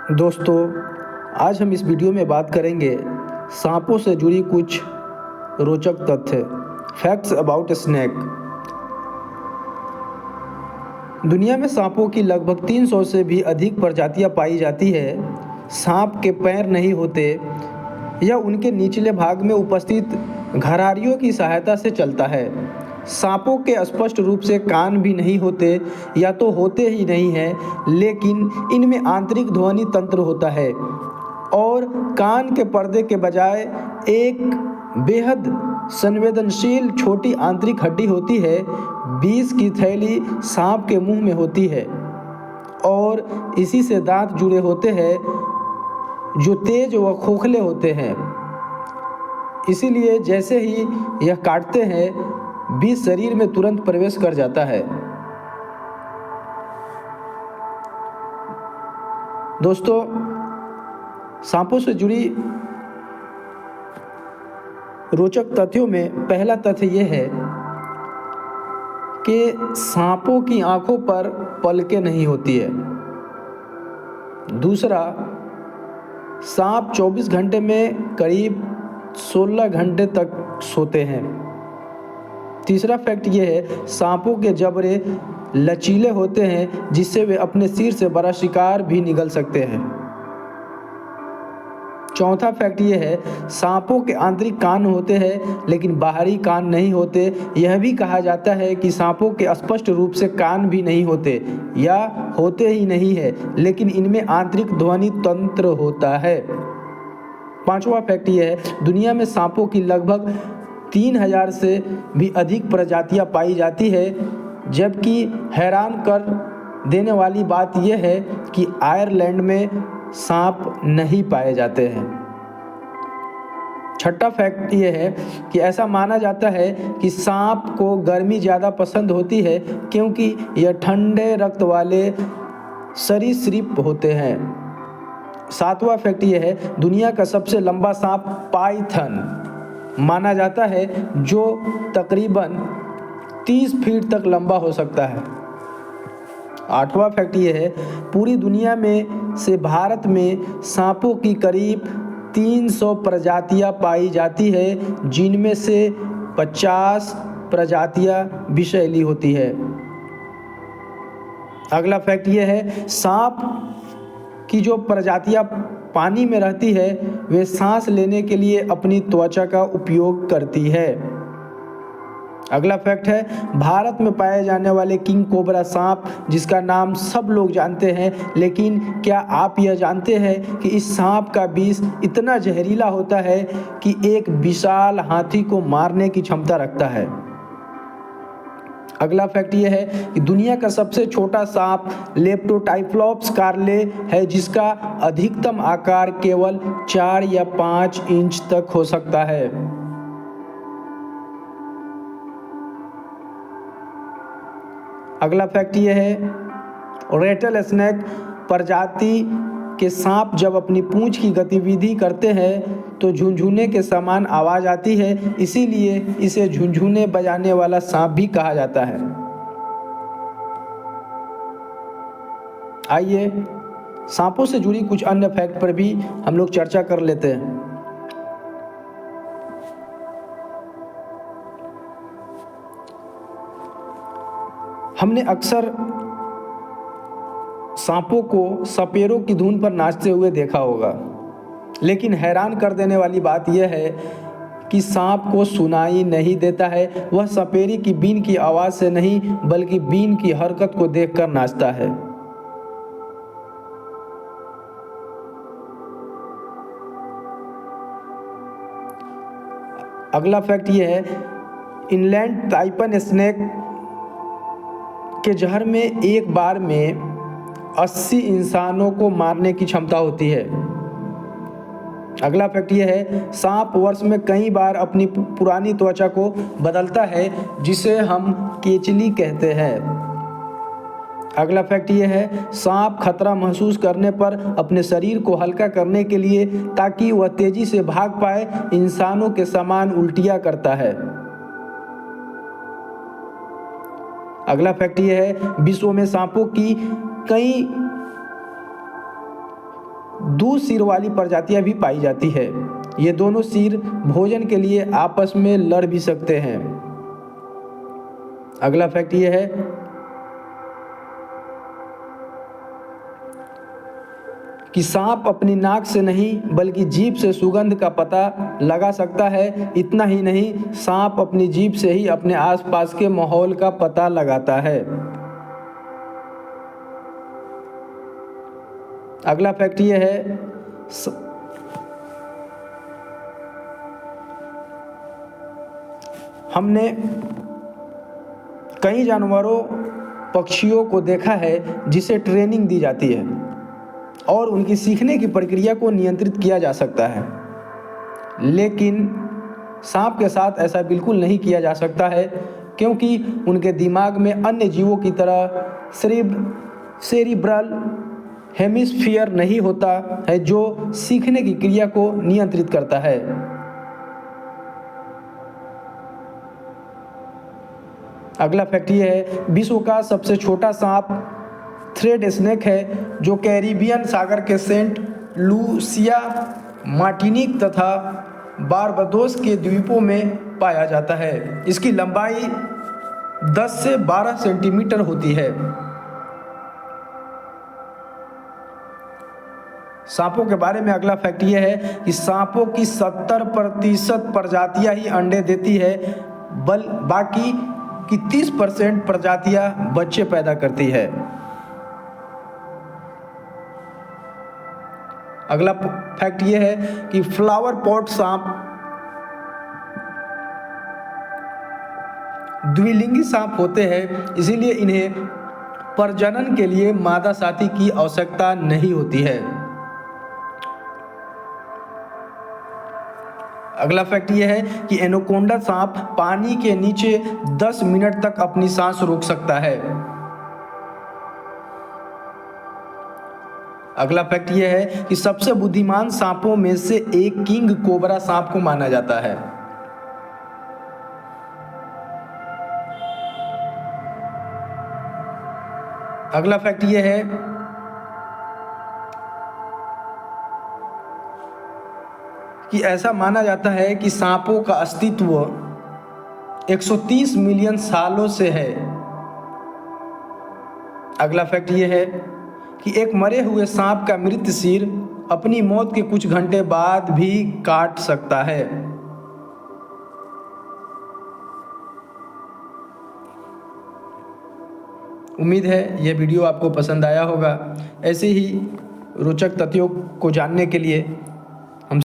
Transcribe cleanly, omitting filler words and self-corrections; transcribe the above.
दोस्तों, आज हम इस वीडियो में बात करेंगे सांपों से जुड़ी कुछ रोचक तथ्य। Facts about snake. दुनिया में सांपों की लगभग 300 से भी अधिक प्रजातियां पाई जाती है। सांप के पैर नहीं होते। यह उनके निचले भाग में उपस्थित घरारियों की सहायता से चलता है। सांपों के स्पष्ट रूप से कान भी नहीं होते या तो होते ही नहीं हैं, लेकिन इनमें आंतरिक ध्वनि तंत्र होता है और कान के पर्दे के बजाय एक बेहद संवेदनशील छोटी आंतरिक हड्डी होती है। विष की थैली सांप के मुंह में होती है और इसी से दांत जुड़े होते हैं जो तेज व खोखले होते हैं। इसीलिए जैसे ही यह काटते हैं, विष शरीर में तुरंत प्रवेश कर जाता है। दोस्तों, सांपों से जुड़ी रोचक तथ्यों में पहला तथ्य यह है कि सांपों की आंखों पर पलकें नहीं होती है। दूसरा, सांप 24 घंटे में करीब 16 घंटे तक सोते हैं। तीसरा फैक्ट यह है, सांपों के जबड़े लचीले होते हैं जिससे वे अपने सिर से बड़ा शिकार भी निगल सकते हैं। चौथा फैक्ट यह है, सांपों के आंतरिक कान होते हैं लेकिन बाहरी कान नहीं होते। यह भी कहा जाता है कि सांपों के स्पष्ट रूप से कान भी नहीं होते या होते ही नहीं है, लेकिन इनमें आंतरिक ध्वनि तंत्र होता है। पांचवा फैक्ट यह है, दुनिया में सांपों की लगभग 3000 से भी अधिक प्रजातियां पाई जाती है, जबकि हैरान कर देने वाली बात यह है कि आयरलैंड में सांप नहीं पाए जाते हैं। छठा फैक्ट यह है कि ऐसा माना जाता है कि सांप को गर्मी ज़्यादा पसंद होती है क्योंकि यह ठंडे रक्त वाले सरीसृप होते हैं। सातवां फैक्ट यह है, दुनिया का सबसे लंबा सांप पाइथन माना जाता है जो तकरीबन 30 फीट तक लंबा हो सकता है। आठवां फैक्ट यह है, पूरी दुनिया में से भारत में सांपों की करीब 300 प्रजातियां पाई जाती है, जिनमें से 50 प्रजातियां विषैली होती है। अगला फैक्ट यह है, सांप की जो प्रजातियां पानी में रहती है वे सांस लेने के लिए अपनी त्वचा का उपयोग करती है। अगला फैक्ट है, भारत में पाए जाने वाले किंग कोबरा सांप जिसका नाम सब लोग जानते हैं, लेकिन क्या आप यह जानते हैं कि इस सांप का विष इतना जहरीला होता है कि एक विशाल हाथी को मारने की क्षमता रखता है। अगला फैक्ट यह है कि दुनिया का सबसे छोटा सांप लेप्टोटाइफ्लॉप्स कार्ले है, जिसका अधिकतम आकार केवल 4 या 5 इंच तक हो सकता है। अगला फैक्ट यह है, रेटल स्नेक प्रजाति के सांप जब अपनी पूंछ की गतिविधि करते हैं तो झुनझुने के समान आवाज आती है, इसीलिए इसे झुनझुने बजाने वाला सांप भी कहा जाता है। आइए सांपों से जुड़ी कुछ अन्य फैक्ट पर भी हम लोग चर्चा कर लेते हैं। हमने अक्सर सांपों को सपेरों की धुन पर नाचते हुए देखा होगा, लेकिन हैरान कर देने वाली बात यह है कि सांप को सुनाई नहीं देता है। वह सपेरी की बीन की आवाज़ से नहीं बल्कि बीन की हरकत को देखकर नाचता है। अगला फैक्ट यह है, इनलैंड ताइपन स्नेक के जहर में एक बार में 80 इंसानों को मारने की क्षमता होती है। अगला फैक्ट यह है, सांप वर्ष में कई बार अपनी पुरानी त्वचा को बदलता है, जिसे हम केचली कहते हैं। अगला फैक्ट यह है, सांप खतरा महसूस करने पर अपने शरीर को हल्का करने के लिए ताकि वह तेजी से भाग पाए, इंसानों के समान उल्टियां करता है। अगला फैक्ट यह है, विश्व में सांपों की कई दो सिर वाली प्रजातियां भी पाई जाती है। ये दोनों सिर भोजन के लिए आपस में लड़ भी सकते हैं। अगला फैक्ट ये है कि सांप अपनी नाक से नहीं बल्कि जीभ से सुगंध का पता लगा सकता है। इतना ही नहीं, सांप अपनी जीभ से ही अपने आसपास के माहौल का पता लगाता है। अगला फैक्ट ये है हमने कई जानवरों पक्षियों को देखा है जिसे ट्रेनिंग दी जाती है और उनकी सीखने की प्रक्रिया को नियंत्रित किया जा सकता है, लेकिन सांप के साथ ऐसा बिल्कुल नहीं किया जा सकता है क्योंकि उनके दिमाग में अन्य जीवों की तरह सेरिब्रल हेमिस्फीयर नहीं होता है जो सीखने की क्रिया को नियंत्रित करता है। अगला फैक्ट ये है विश्व का सबसे छोटा सांप थ्रेड स्नेक है जो कैरिबियन सागर के सेंट लूसिया, मार्टिनिक तथा बारबाडोस के द्वीपों में पाया जाता है। इसकी लंबाई 10 से 12 सेंटीमीटर होती है। सांपों के बारे में अगला फैक्ट ये है कि सांपों की 70% प्रजातियां ही अंडे देती है, बाकी की 30% प्रजातियां बच्चे पैदा करती है। अगला फैक्ट ये है कि फ्लावर पॉट सांप द्विलिंगी सांप होते हैं, इसीलिए इन्हें प्रजनन के लिए मादा साथी की आवश्यकता नहीं होती है। अगला फैक्ट ये है कि एनाकोंडा सांप पानी के नीचे 10 मिनट तक अपनी सांस रोक सकता है। अगला फैक्ट ये है कि सबसे बुद्धिमान सांपों में से एक किंग कोबरा सांप को माना जाता है। अगला फैक्ट ये है कि ऐसा माना जाता है कि सांपों का अस्तित्व 130 मिलियन सालों से है। अगला फैक्ट ये है कि एक मरे हुए सांप का मृत सिर अपनी मौत के कुछ घंटे बाद भी काट सकता है। उम्मीद है यह वीडियो आपको पसंद आया होगा। ऐसे ही रोचक तथ्यों को जानने के लिए